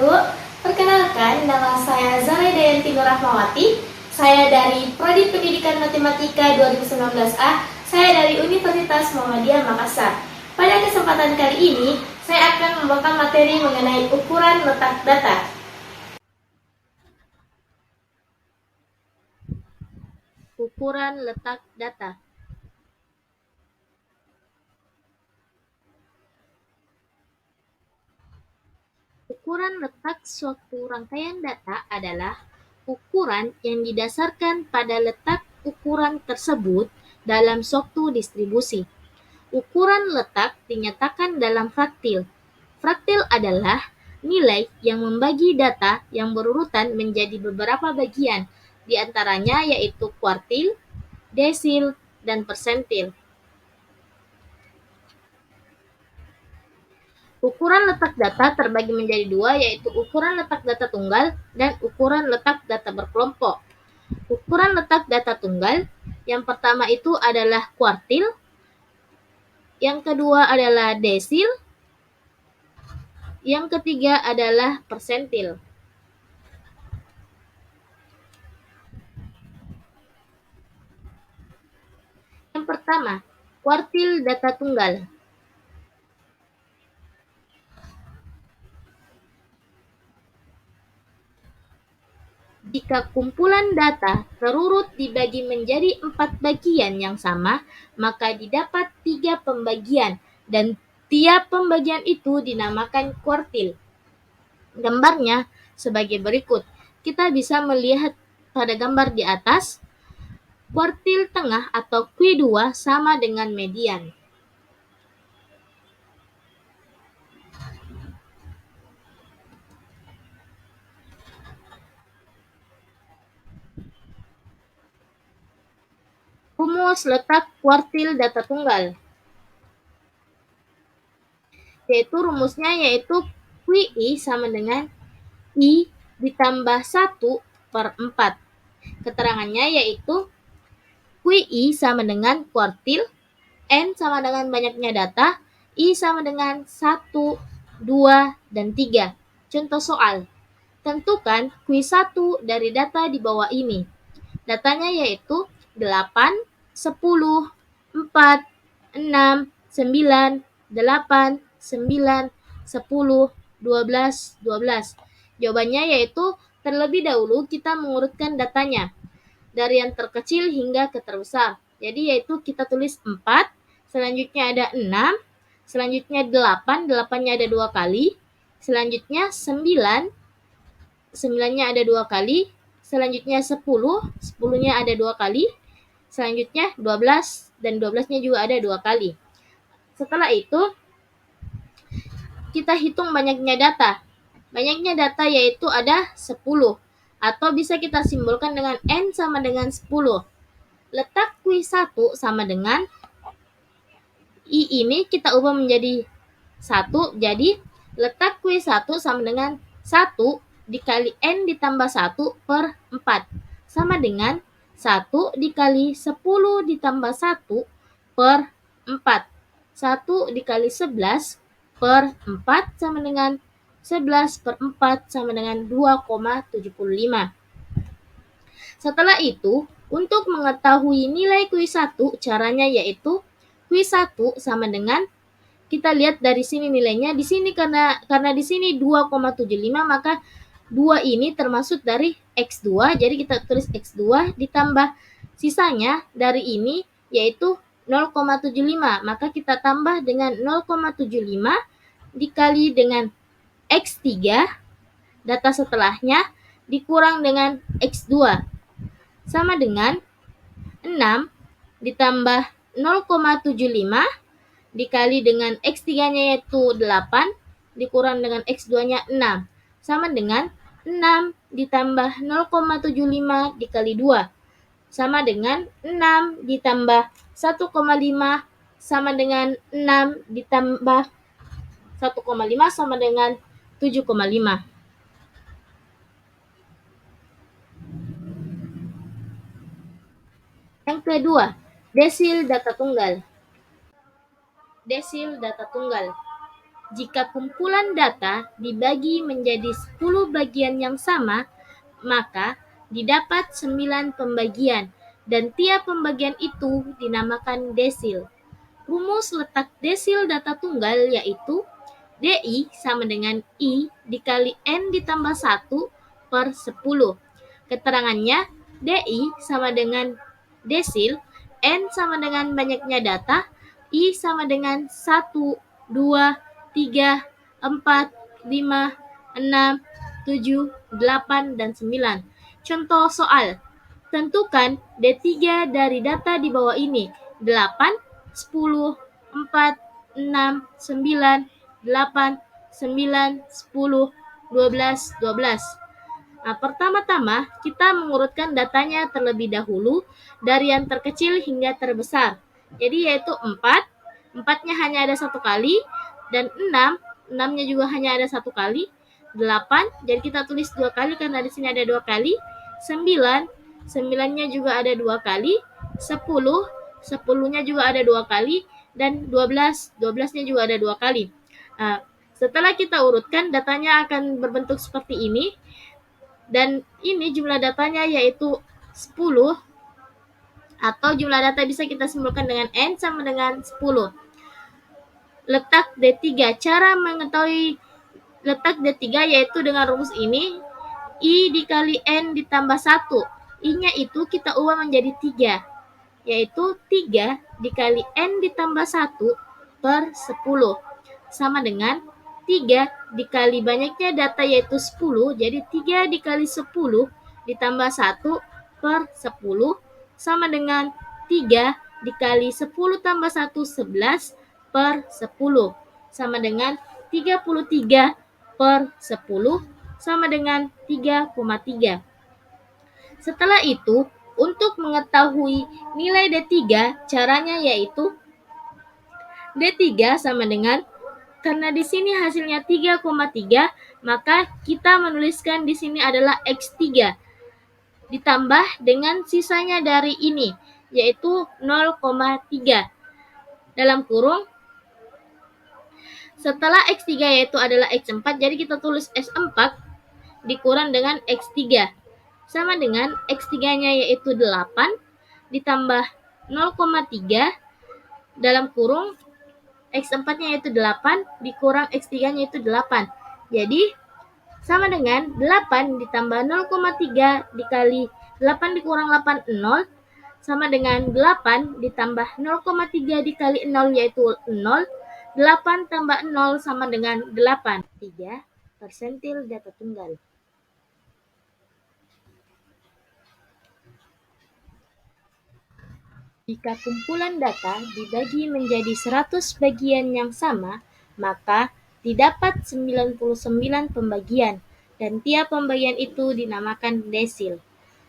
wabarakatuh. Perkenalkan, nama saya Zahra Dayanti Nur Rahmawati. Saya dari Prodi Pendidikan Matematika 2019A. Saya dari Universitas Muhammadiyah Makassar. Pada kesempatan kali ini, saya akan membawakan materi mengenai ukuran letak data. Ukuran letak data. Ukuran letak suatu rangkaian data adalah ukuran yang didasarkan pada letak ukuran tersebut dalam suatu distribusi. Ukuran letak dinyatakan dalam fraktil. Fraktil adalah nilai yang membagi data yang berurutan menjadi beberapa bagian, di antaranya yaitu kuartil, desil, dan persentil. Ukuran letak data terbagi menjadi dua, yaitu ukuran letak data tunggal dan ukuran letak data berkelompok. Ukuran letak data tunggal, yang pertama itu adalah kuartil, yang kedua adalah desil, yang ketiga adalah persentil. Yang pertama, kuartil data tunggal. Jika kumpulan data terurut dibagi menjadi 4 bagian yang sama, maka didapat 3 pembagian, dan tiap pembagian itu dinamakan kuartil. Gambarnya sebagai berikut. Kita bisa melihat pada gambar di atas, kuartil tengah atau Q2 sama dengan median. Rumus letak kuartil data tunggal, yaitu rumusnya yaitu QI sama dengan I ditambah 1/4. Keterangannya yaitu QI sama dengan kuartil, N sama dengan banyaknya data, I sama dengan 1, 2, dan 3. Contoh soal. Tentukan Q1 dari data di bawah ini. Datanya yaitu 8, 10, 4, 6, 9, 8, 9, 10, 12, 12. Jawabannya yaitu terlebih dahulu kita mengurutkan datanya dari yang terkecil hingga ke terbesar. Jadi yaitu kita tulis 4, selanjutnya ada 6, selanjutnya 8, 8-nya ada 2 kali, selanjutnya 9, 9-nya ada 2 kali, selanjutnya 10, 10-nya ada 2 kali, selanjutnya 12, dan 12-nya juga ada 2 kali. Setelah itu, kita hitung banyaknya data. Banyaknya data yaitu ada 10, atau bisa kita simbolkan dengan N sama dengan 10. Letak Q1 sama dengan I ini kita ubah menjadi 1, jadi letak Q1 sama dengan 1 dikali N ditambah 1/4 sama dengan 1 dikali 10 ditambah 1/4. 1 dikali 11/4 sama dengan 11/4 sama dengan 2,75. Setelah itu, untuk mengetahui nilai Q1, caranya yaitu Q1 sama dengan, kita lihat dari sini nilainya, di sini karena di sini 2,75, maka 2 ini termasuk dari X2, jadi kita tulis X2 ditambah sisanya dari ini yaitu 0,75, maka kita tambah dengan 0,75 dikali dengan X3, data setelahnya dikurang dengan X2, sama dengan 6 ditambah 0,75 dikali dengan X3-nya yaitu 8 dikurang dengan X2-nya 6, sama dengan 6 ditambah 0,75 dikali 2, sama dengan 6 ditambah 1,5 sama dengan 6 ditambah 1,5 sama dengan 7,5. Yang kedua, desil data tunggal. Desil data tunggal. Jika kumpulan data dibagi menjadi 10 bagian yang sama, maka didapat 9 pembagian, dan tiap pembagian itu dinamakan desil. Rumus letak desil data tunggal yaitu DI sama dengan I dikali N ditambah 1 per 10. Keterangannya, DI sama dengan desil, N sama dengan banyaknya data, I sama dengan 1, 2, 3, 4, 5, 6, 7, 8, dan 9. Contoh soal. Tentukan D3 dari data di bawah ini. 8, 10, 4, 6, 9, 8, 9, 10, 12, 12. Nah, pertama-tama kita mengurutkan datanya terlebih dahulu dari yang terkecil hingga terbesar. Jadi yaitu 4, 4-nya hanya ada satu kali, dan 6, 6-nya juga hanya ada satu kali, 8, jadi kita tulis 2 kali karena di sini ada 2 kali, 9, 9-nya juga ada 2 kali, 10, 10-nya juga ada 2 kali, dan 12, 12-nya juga ada 2 kali. Nah, setelah kita urutkan, datanya akan berbentuk seperti ini. Dan ini jumlah datanya yaitu 10, atau jumlah data bisa kita simpulkan dengan N sama dengan 10. Letak D3. Cara mengetahui letak D3 yaitu dengan rumus ini. I dikali N ditambah 1. I-nya itu kita ubah menjadi 3. Yaitu 3 dikali N ditambah 1 per 10. Sama dengan 3 dikali banyaknya data yaitu 10. Jadi 3 dikali 10 ditambah 1 per 10 sama dengan 3 dikali 10 tambah 1, 11 per 10. Sama dengan 33 per 10 sama dengan 3,3. Setelah itu, untuk mengetahui nilai D3, caranya yaitu D3 sama dengan, karena di sini hasilnya 3,3, maka kita menuliskan di sini adalah X3 ditambah dengan sisanya dari ini, yaitu 0,3. Dalam kurung, setelah X3 yaitu adalah X4, jadi kita tulis S4 dikurang dengan X3. Sama dengan X3-nya yaitu 8 ditambah 0,3 dalam kurung X4-nya yaitu 8 dikurang X3-nya yaitu 8. Jadi sama dengan 8 ditambah 0,3 dikali 8 dikurang 8, 0, sama dengan 8 ditambah 0,3 dikali 0 yaitu 0. 8 tambah 0 sama dengan 8. 3 persentil data tunggal. Jika kumpulan data dibagi menjadi 100 bagian yang sama, maka didapat 99 pembagian, dan tiap pembagian itu dinamakan desil.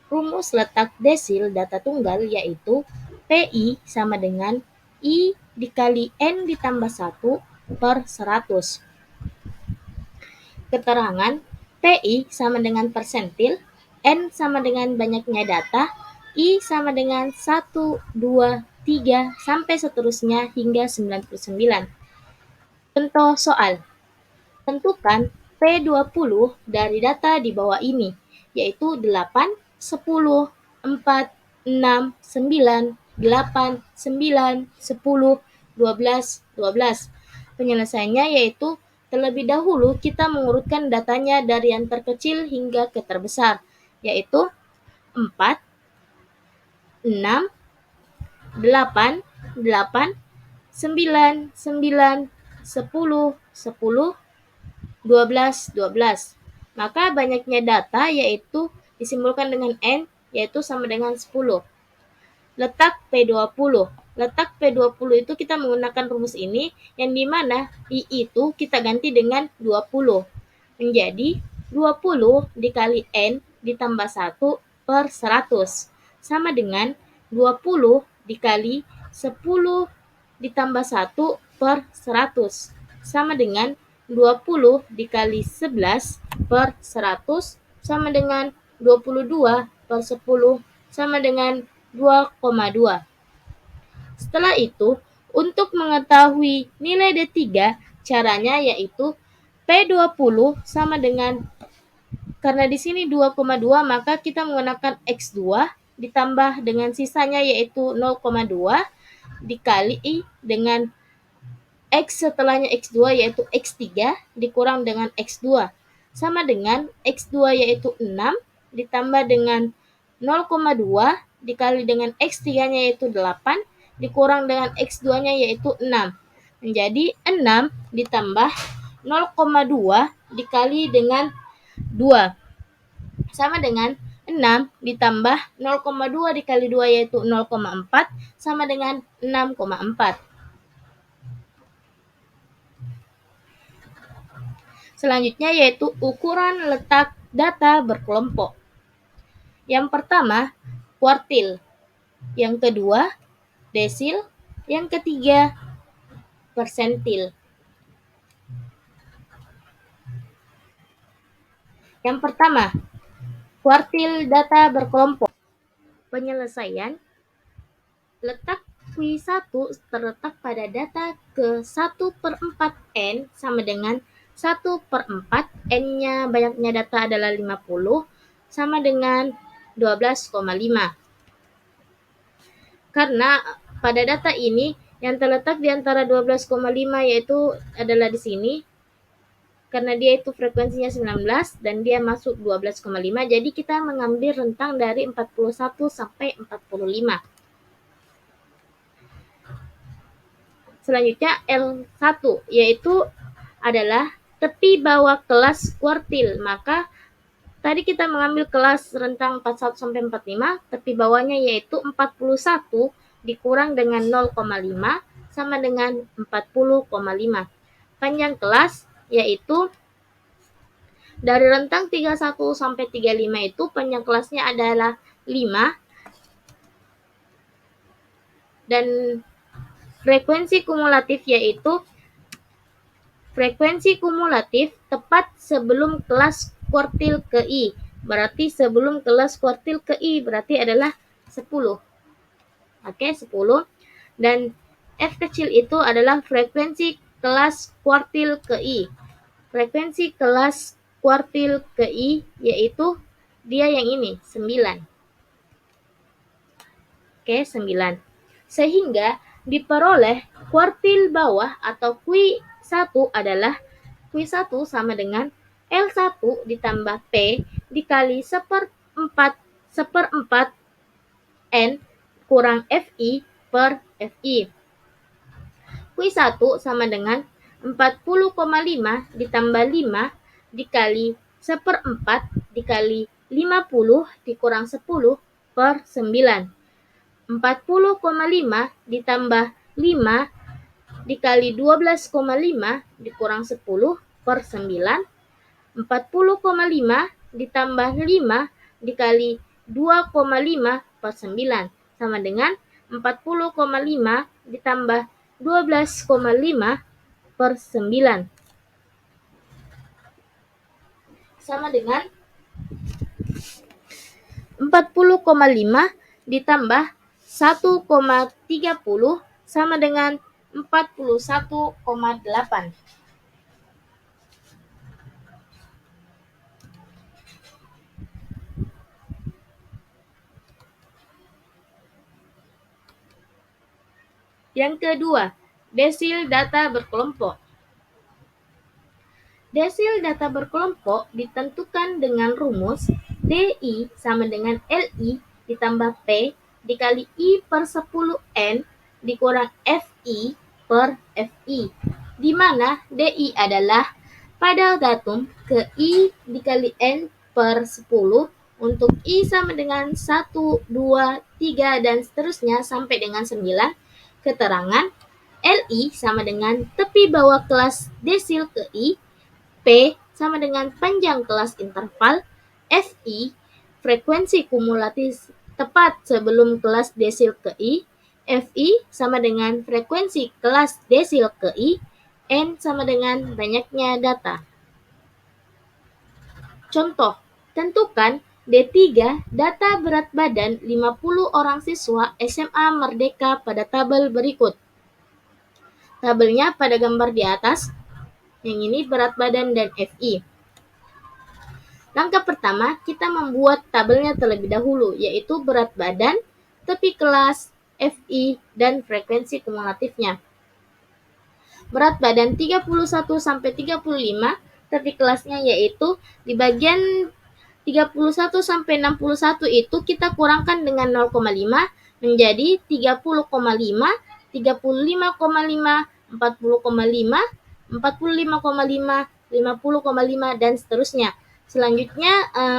Rumus letak desil data tunggal yaitu PI sama dengan I dikali N ditambah 1 per 100. Keterangan PI sama dengan persentil, N sama dengan banyaknya data, I sama dengan 1, 2, 3, sampai seterusnya hingga 99. Contoh soal. Tentukan P20 dari data di bawah ini, yaitu 8, 10, 4, 6, 9, 8, 9, 10, 12, 12. Penyelesaiannya yaitu terlebih dahulu kita mengurutkan datanya dari yang terkecil hingga ke terbesar, yaitu 4, 6, 8, 8, 9, 9, 10, 10, 12, 12. Maka banyaknya data yaitu disimpulkan dengan N yaitu sama dengan 10. Letak P20. Letak P20 itu kita menggunakan rumus ini yang dimana I itu kita ganti dengan 20. Menjadi 20 dikali N ditambah 1 per 100. Sama dengan 20 dikali 10 ditambah 1 per 100. Sama dengan 20 dikali 11 per 100 sama dengan 22 per 10 sama dengan 2,2. Setelah itu, untuk mengetahui nilai D3, Caranya yaitu P20 sama dengan, karena di sini 2,2 maka kita menggunakan X2 ditambah dengan sisanya yaitu 0,2 dikali dengan X setelahnya X2 yaitu X3 dikurang dengan X2 sama dengan X2 yaitu 6 ditambah dengan 0,2 dikali dengan X3-nya yaitu 8 dikurang dengan X2-nya yaitu 6. Menjadi 6 ditambah 0,2 dikali dengan 2 sama dengan 6 ditambah 0,2 dikali 2 yaitu 0,4 sama dengan 6,4. Selanjutnya yaitu ukuran letak data berkelompok. Yang pertama, kuartil. Yang kedua, desil. Yang ketiga, persentil. Yang pertama, kuartil data berkelompok. Penyelesaian. Letak Q1 terletak pada data ke1/4 N sama dengan 1/4 N-nya banyaknya data adalah 50 sama dengan 12,5. Karena pada data ini yang terletak di antara 12,5 yaitu adalah di sini. Karena dia itu frekuensinya 19 dan dia masuk 12,5, jadi kita mengambil rentang dari 41 sampai 45. Selanjutnya L1 yaitu adalah tepi bawah kelas kuartil. Maka tadi kita mengambil kelas rentang 41 sampai 45, tepi bawahnya yaitu 41 dikurang dengan 0,5 sama dengan 40,5. Panjang kelas yaitu dari rentang 31 sampai 35 itu panjang kelasnya adalah 5 dan frekuensi kumulatif yaitu frekuensi kumulatif tepat sebelum kelas kuartil ke I. Berarti sebelum kelas kuartil ke I berarti adalah 10. Oke, 10. Dan F kecil itu adalah frekuensi kelas kuartil ke I. Frekuensi kelas kuartil ke I yaitu dia yang ini, 9. Oke, 9. Sehingga diperoleh kuartil bawah atau Q1 adalah Q1 sama dengan L1 ditambah P dikali 1/4 N kurang FI per FI. Q1 sama dengan 40,5 ditambah 5 dikali 1/4 dikali 50 dikurang 10 per 9. 40,5 ditambah 5 dikali 12,5 dikurang 10 per 9. 40,5 ditambah 5 dikali 2,5 per 9 sama dengan 40,5 ditambah 12,5 per 9 sama dengan 40,5 ditambah 1,30 sama dengan 41,8. Yang kedua, desil data berkelompok. Desil data berkelompok ditentukan dengan rumus DI sama dengan LI ditambah P dikali I per 10N dikurang FI per FI, di mana DI adalah pada datum ke I dikali N per 10 untuk I sama dengan 1, 2, 3, dan seterusnya sampai dengan 9. Keterangan LI sama dengan tepi bawah kelas desil ke I, P sama dengan panjang kelas interval, FI frekuensi kumulatif tepat sebelum kelas desil ke I, FI sama dengan frekuensi kelas desil ke I, N sama dengan banyaknya data. Contoh, tentukan D3 data berat badan 50 orang siswa SMA Merdeka pada tabel berikut. Tabelnya pada gambar di atas. Yang ini berat badan dan FI. Langkah pertama, kita membuat tabelnya terlebih dahulu, yaitu berat badan, tepi kelas, FI, dan frekuensi kumulatifnya. Berat badan 31 sampai 35, tepi kelasnya yaitu di bagian 31 sampai 61 itu kita kurangkan dengan 0,5 menjadi 30,5, 35,5, 40,5, 45,5, 50,5 dan seterusnya. Selanjutnya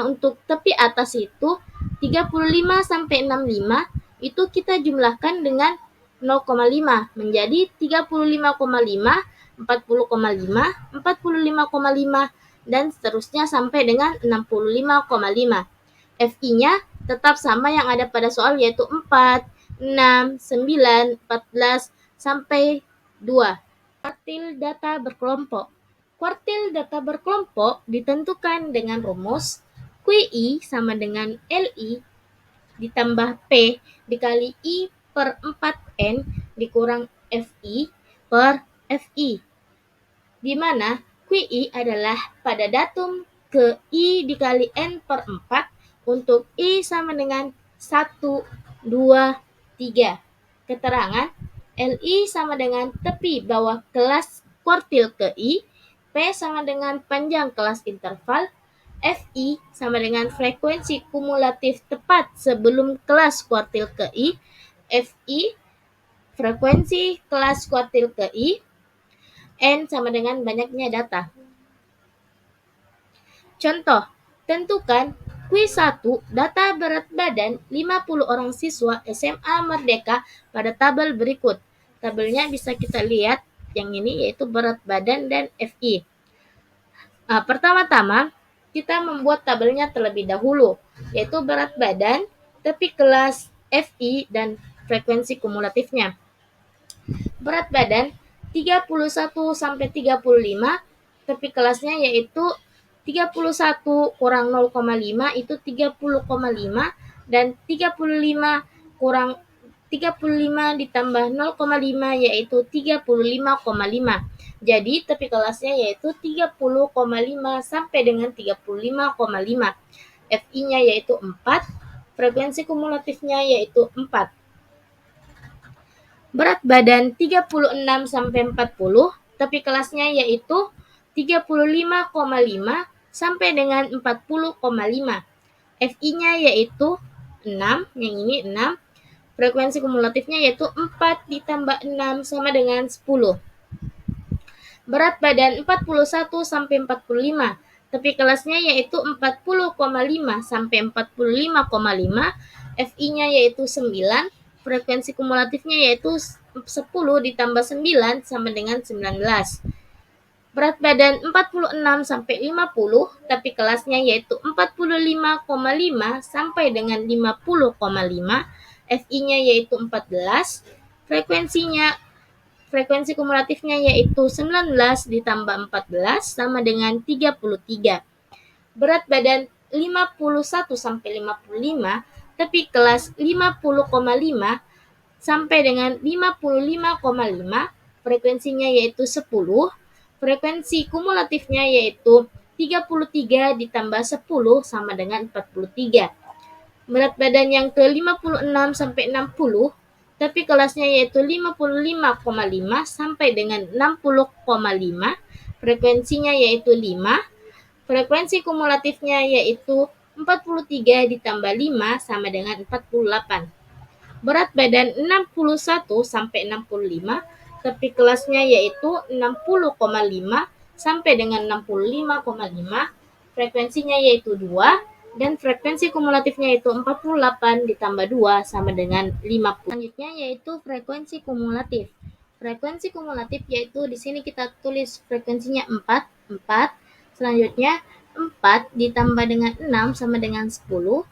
untuk tepi atas itu 35 sampai 65 itu kita jumlahkan dengan 0,5 menjadi 35,5, 40,5, 45,5 dan seterusnya sampai dengan 65,5. FI-nya tetap sama yang ada pada soal yaitu 4, 6, 9, 14 sampai 2. Kuartil data berkelompok. Kuartil data berkelompok ditentukan dengan rumus QI sama dengan LI ditambah P dikali I per 4N dikurang FI per FI, di mana QI adalah pada datum ke I dikali N per 4 untuk I sama dengan 1, 2, 3. Keterangan LI sama dengan tepi bawah kelas kuartil ke I, P sama dengan panjang kelas interval, FI sama dengan frekuensi kumulatif tepat sebelum kelas kuartil ke I, FI frekuensi kelas kuartil ke I, N sama dengan banyaknya data. Contoh, tentukan kuis 1 data berat badan 50 orang siswa SMA Merdeka pada tabel berikut. Tabelnya bisa kita lihat yang ini yaitu berat badan dan FI. Pertama-tama kita membuat tabelnya terlebih dahulu, yaitu berat badan, tepi kelas, FI, dan frekuensi kumulatifnya. Berat badan 31 sampai 35, tepi kelasnya yaitu 31 kurang 0,5 itu 30,5 dan 35 kurang 35 ditambah 0,5 yaitu 35,5. Jadi tepi kelasnya yaitu 30,5 sampai dengan 35,5. FI-nya yaitu 4, frekuensi kumulatifnya yaitu 4. Berat badan 36 sampai 40, tepi kelasnya yaitu 35,5 sampai dengan 40,5. FI-nya yaitu 6, yang ini 6. Frekuensi kumulatifnya yaitu 4 ditambah 6 sama dengan 10. Berat badan 41 sampai 45, tepi kelasnya yaitu 40,5 sampai 45,5, FI-nya yaitu 9, frekuensi kumulatifnya yaitu 10 ditambah 9 sama dengan 19. Berat badan 46 sampai 50, tepi kelasnya yaitu 45,5 sampai dengan 50,5, FI-nya yaitu 14, frekuensi kumulatifnya yaitu 19 ditambah 14 sama dengan 33. Berat badan 51 sampai 55, tepi kelas 50,5 sampai dengan 55,5, frekuensinya yaitu 10, frekuensi kumulatifnya yaitu 33 ditambah 10 sama dengan 43. Berat badan yang ke 56 sampai 60, tepi kelasnya yaitu 55,5 sampai dengan 60,5, frekuensinya yaitu 5, frekuensi kumulatifnya yaitu 43 ditambah 5 sama dengan 48. Berat badan 61 sampai 65, tepi kelasnya yaitu 60,5 sampai dengan 65,5, frekuensinya yaitu 2, dan frekuensi kumulatifnya yaitu 48 ditambah 2 sama dengan 50. Selanjutnya yaitu frekuensi kumulatif. Frekuensi kumulatif yaitu di sini kita tulis frekuensinya 4. Selanjutnya 4 ditambah dengan 6 sama dengan 10. 10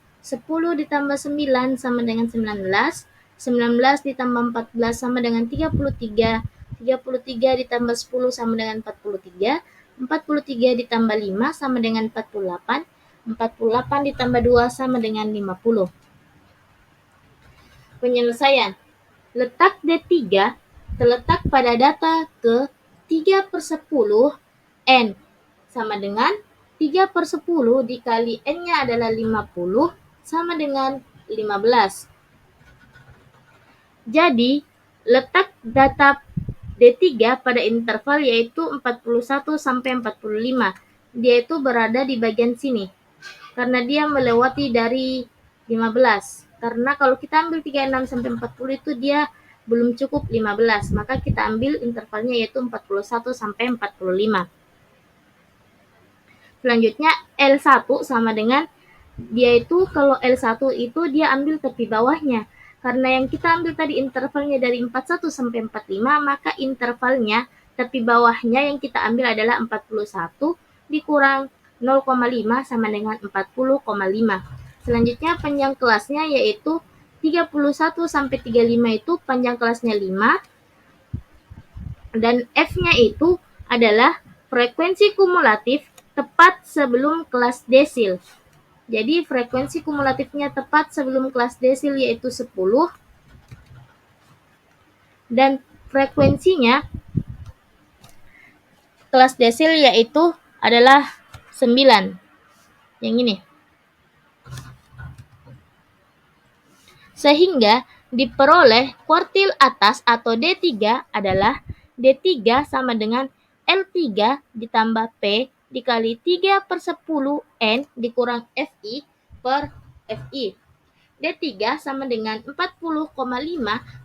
ditambah 9 sama dengan 19. 19 ditambah 14 sama dengan 33. 33 ditambah 10 sama dengan 43. 43 ditambah 5 sama dengan 48. 48 ditambah 2 sama dengan 50. Penyelesaian. Letak D3 terletak pada data ke 3/10 N sama dengan 3/10 dikali N-nya adalah 50 sama dengan 15. Jadi, letak data D3 pada interval yaitu 41 sampai 45. Dia itu berada di bagian sini. Karena dia melewati dari 15. Karena kalau kita ambil 36 sampai 40 itu dia belum cukup 15, maka kita ambil intervalnya yaitu 41 sampai 45. Selanjutnya L1 sama dengan dia itu kalau L1 itu dia ambil tepi bawahnya. Karena yang kita ambil tadi intervalnya dari 41 sampai 45, maka intervalnya tepi bawahnya yang kita ambil adalah 41 dikurang 0,5 sama dengan 40,5. Selanjutnya panjang kelasnya yaitu 31 sampai 35 itu panjang kelasnya 5 dan F-nya itu adalah frekuensi kumulatif tepat sebelum kelas desil. Jadi frekuensi kumulatifnya tepat sebelum kelas desil yaitu 10 dan frekuensinya kelas desil yaitu adalah 9. Yang ini. Sehingga diperoleh kuartil atas atau D3 adalah D3 sama dengan L3 ditambah P dikali 3/10 N dikurang FI per FI. D3 sama dengan 40,5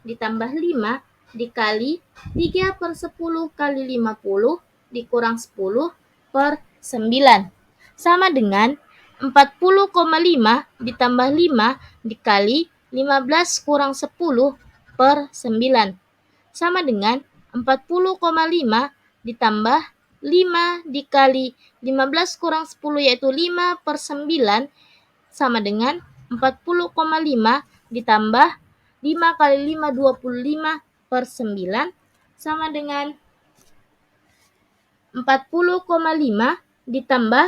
ditambah 5 dikali 3/10 kali 50 dikurang 10 per 9. Sama dengan 40,5 ditambah 5 dikali 15 kurang 10 per 9. Sama dengan 40,5 ditambah 5 dikali 15 kurang 10 yaitu 5 per 9 sama dengan 40,5 ditambah 5 kali 5 25 per 9 sama dengan 40,5 ditambah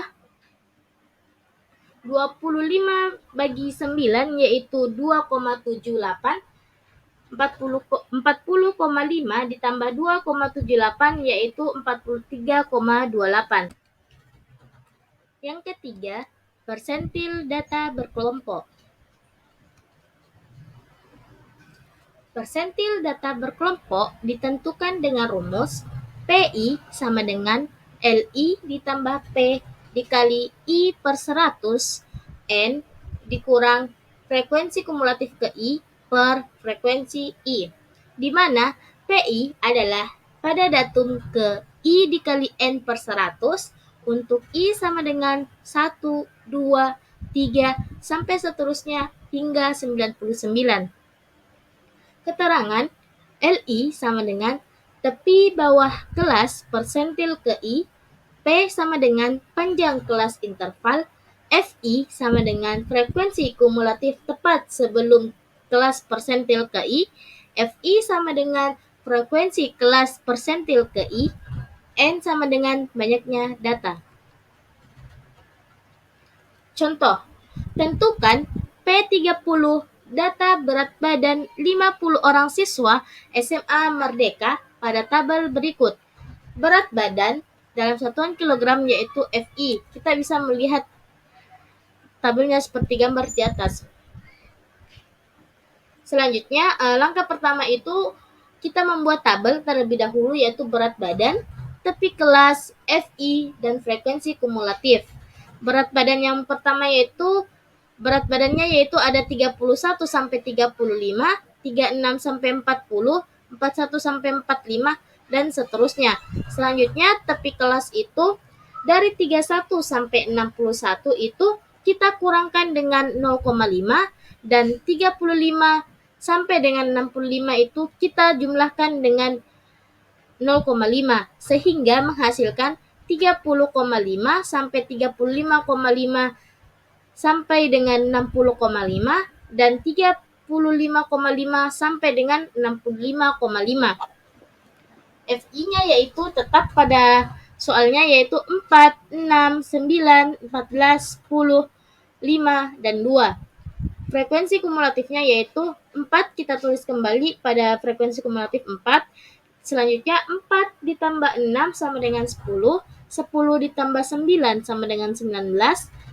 25 bagi 9 yaitu 2,78. 40,5 ditambah 2,78 yaitu 43,28. Yang ketiga, persentil data berkelompok. Persentil data berkelompok ditentukan dengan rumus PI sama dengan LI ditambah P dikali I per 100 N dikurang frekuensi kumulatif ke I per frekuensi I, di mana PI adalah pada datum ke I dikali N per 100 untuk I sama dengan 1, 2, 3, sampai seterusnya hingga 99. Keterangan LI sama dengan tepi bawah kelas persentil ke I, P sama dengan panjang kelas interval, FI sama dengan frekuensi kumulatif tepat sebelum kelas persentil ke I, FI sama dengan frekuensi kelas persentil ke I, N sama dengan banyaknya data. Contoh, tentukan P30 data berat badan 50 orang siswa SMA Merdeka pada tabel berikut. Berat badan dalam satuan kilogram yaitu FI. Kita bisa melihat tabelnya seperti gambar di atas. Selanjutnya, langkah pertama itu kita membuat tabel terlebih dahulu yaitu berat badan, tepi kelas, FI, dan frekuensi kumulatif. Berat badan yang pertama yaitu berat badannya yaitu ada 31 sampai 35, 36 sampai 40, 41 sampai 45 dan seterusnya. Selanjutnya tepi kelas itu dari 31 sampai 61 itu kita kurangkan dengan 0,5 dan 35 sampai dengan 65 itu kita jumlahkan dengan 0,5 sehingga menghasilkan 30,5 sampai 35,5 sampai dengan 60,5 dan 35,5 sampai dengan 65,5. FI-nya yaitu tetap pada soalnya yaitu 4, 6, 9, 14, 10, 5, dan 2. Frekuensi kumulatifnya yaitu 4 kita tulis kembali pada frekuensi kumulatif 4. Selanjutnya 4 ditambah 6 sama dengan 10 10 ditambah 9 sama dengan 19,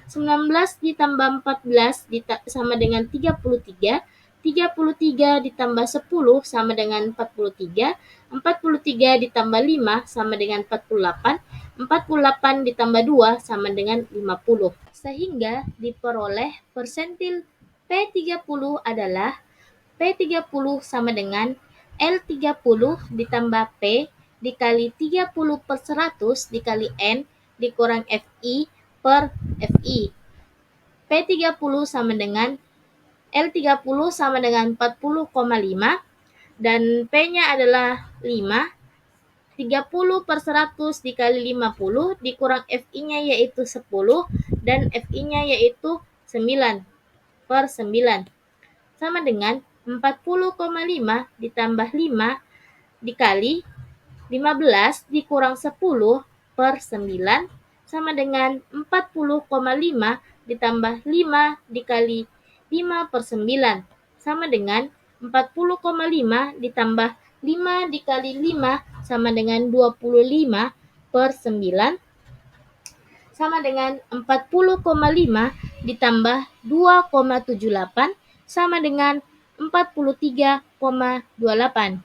19 ditambah 14 sama dengan 33, 33 ditambah 10 sama dengan 43, 43 ditambah 5 sama dengan 48, 48 ditambah 2 sama dengan 50. Sehingga diperoleh persentil P30 adalah P30 sama dengan L30 ditambah P dikali 30/100 dikali N dikurang FI per FI. P30 sama dengan L30 sama dengan 40,5 dan P-nya adalah 5. 30/100 dikali 50 dikurang FI-nya yaitu 10 dan FI-nya yaitu 9/9 sama dengan 40,5 ditambah 5 dikali 15 dikurang 10/9 sama dengan 40,5 ditambah 5 dikali 5/9 sama dengan 40,5 ditambah 5 dikali 5 sama dengan 25/9 sama dengan 40,5 ditambah 2,78 sama dengan 43,28.